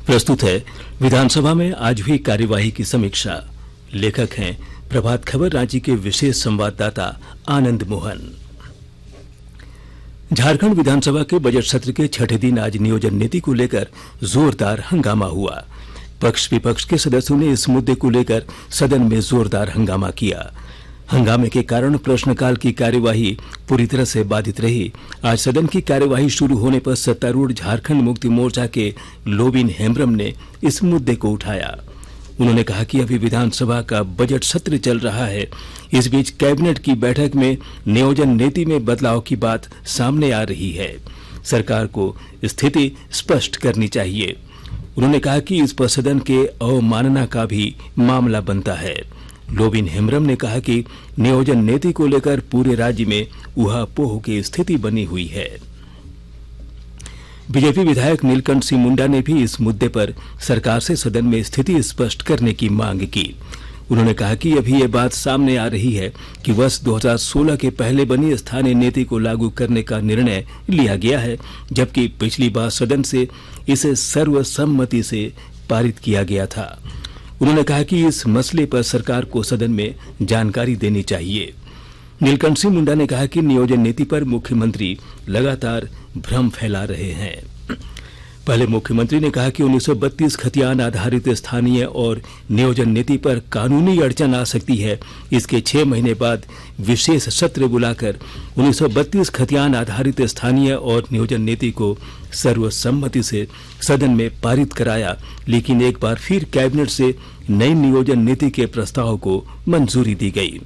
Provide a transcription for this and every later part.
प्रस्तुत है विधानसभा में आज हुई कार्यवाही की समीक्षा। लेखक हैं प्रभात खबर रांची के विशेष संवाददाता आनंद मोहन। झारखंड विधानसभा के बजट सत्र के छठे दिन आज नियोजन नीति को लेकर जोरदार हंगामा हुआ। पक्ष विपक्ष के सदस्यों ने इस मुद्दे को लेकर सदन में जोरदार हंगामा किया। हंगामे के कारण प्रश्नकाल की कार्यवाही पूरी तरह से बाधित रही। आज सदन की कार्यवाही शुरू होने पर सत्तारूढ़ झारखंड मुक्ति मोर्चा के लोबिन हेम्ब्रम ने इस मुद्दे को उठाया। उन्होंने कहा कि अभी विधानसभा का बजट सत्र चल रहा है। इस बीच कैबिनेट की बैठक में नियोजन नीति में बदलाव की बात सामने आ रही है। सरकार को स्थिति स्पष्ट करनी चाहिए। उन्होंने कहा कि इस पर सदन के अवमानना का भी मामला बनता है। लोबिन हेम्ब्रम ने कहा कि नियोजन नीति को लेकर पूरे राज्य में ऊहापोह की स्थिति बनी हुई है। बीजेपी विधायक नीलकंठ सिंह मुंडा ने भी इस मुद्दे पर सरकार से सदन में स्थिति स्पष्ट करने की मांग की। उन्होंने कहा कि अभी ये बात सामने आ रही है कि वर्ष 2016 के पहले बनी स्थानीय नीति को लागू करने का निर्णय लिया गया है, जबकि पिछली बार सदन से इसे सर्वसम्मति से पारित किया गया था। उन्होंने कहा कि इस मसले पर सरकार को सदन में जानकारी देनी चाहिए। नीलकंठ सिंह मुंडा ने कहा कि नियोजन नीति पर मुख्यमंत्री लगातार भ्रम फैला रहे हैं। पहले मुख्यमंत्री ने कहा कि 1932 खतियान आधारित स्थानीय और नियोजन नीति पर कानूनी अड़चन आ सकती है। इसके 6 महीने बाद विशेष सत्र बुलाकर 1932 खतियान आधारित स्थानीय और नियोजन नीति को सर्वसम्मति से सदन में पारित कराया, लेकिन एक बार फिर कैबिनेट से नई नियोजन नीति के प्रस्ताव को मंजूरी दी गई।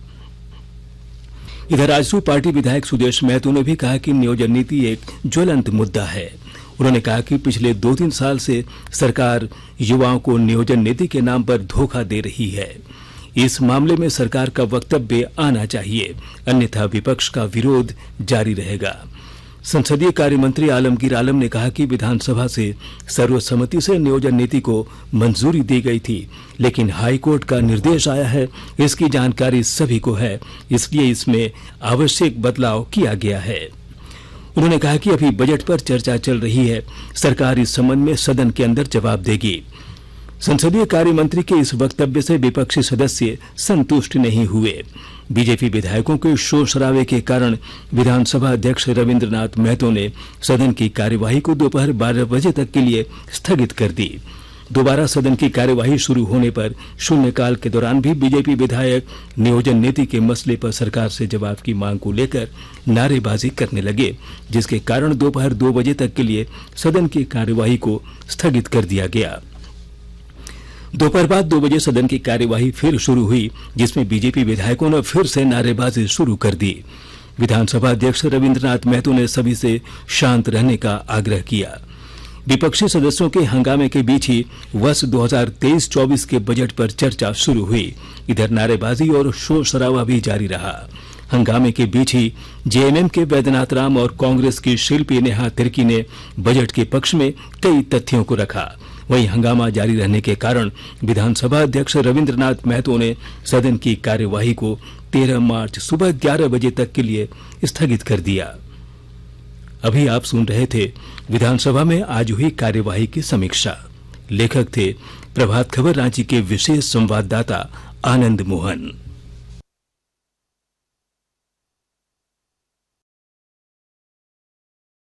इधर आजसू पार्टी विधायक सुदेश महतो ने भी कहा कि नियोजन नीति एक ज्वलंत मुद्दा है। उन्होंने कहा कि पिछले 2-3 साल से सरकार युवाओं को नियोजन नीति के नाम पर धोखा दे रही है। इस मामले में सरकार का वक्तव्य आना चाहिए, अन्यथा विपक्ष का विरोध जारी रहेगा। संसदीय कार्य मंत्री आलमगीर आलम ने कहा कि विधानसभा से सर्वसम्मति से नियोजन नीति को मंजूरी दी गई थी, लेकिन हाईकोर्ट का निर्देश आया है, इसकी जानकारी सभी को है, इसलिए इसमें आवश्यक बदलाव किया गया है। उन्होंने कहा कि अभी बजट पर चर्चा चल रही है, सरकार इस संबंध में सदन के अंदर जवाब देगी। संसदीय कार्य मंत्री के इस वक्तव्य से विपक्षी सदस्य संतुष्ट नहीं हुए। बीजेपी विधायकों के शोर शराबे के कारण विधानसभा अध्यक्ष रविंद्रनाथ महतो ने सदन की कार्यवाही को दोपहर 12 बजे तक के लिए स्थगित कर दी। दोबारा सदन की कार्यवाही शुरू होने पर शून्यकाल के दौरान भी बीजेपी विधायक नियोजन नीति के मसले पर सरकार से जवाब की मांग को लेकर नारेबाजी करने लगे, जिसके कारण दोपहर 2 बजे तक के लिए सदन की कार्यवाही को स्थगित कर दिया गया। दोपहर बाद 2 बजे सदन की कार्यवाही फिर शुरू हुई, जिसमें बीजेपी विधायकों ने फिर से नारेबाजी शुरू कर दी। विधानसभा अध्यक्ष रविंद्रनाथ महतो ने सभी से शांत रहने का आग्रह किया। विपक्षी सदस्यों के हंगामे के बीच ही वर्ष 2023-24 के बजट पर चर्चा शुरू हुई। इधर नारेबाजी और शोर शराबा भी जारी रहा। हंगामे के बीच ही जेएमएम के वैद्यनाथ राम और कांग्रेस की शिल्पी नेहा तिर्की ने बजट के पक्ष में कई तथ्यों को रखा। वहीं हंगामा जारी रहने के कारण विधानसभा अध्यक्ष रविंद्रनाथ महतो ने सदन की कार्यवाही को 13 मार्च सुबह 11 बजे तक के लिए स्थगित कर दिया। अभी आप सुन रहे थे विधानसभा में आज हुई कार्यवाही की समीक्षा। लेखक थे प्रभात खबर रांची के विशेष संवाददाता आनंद मोहन।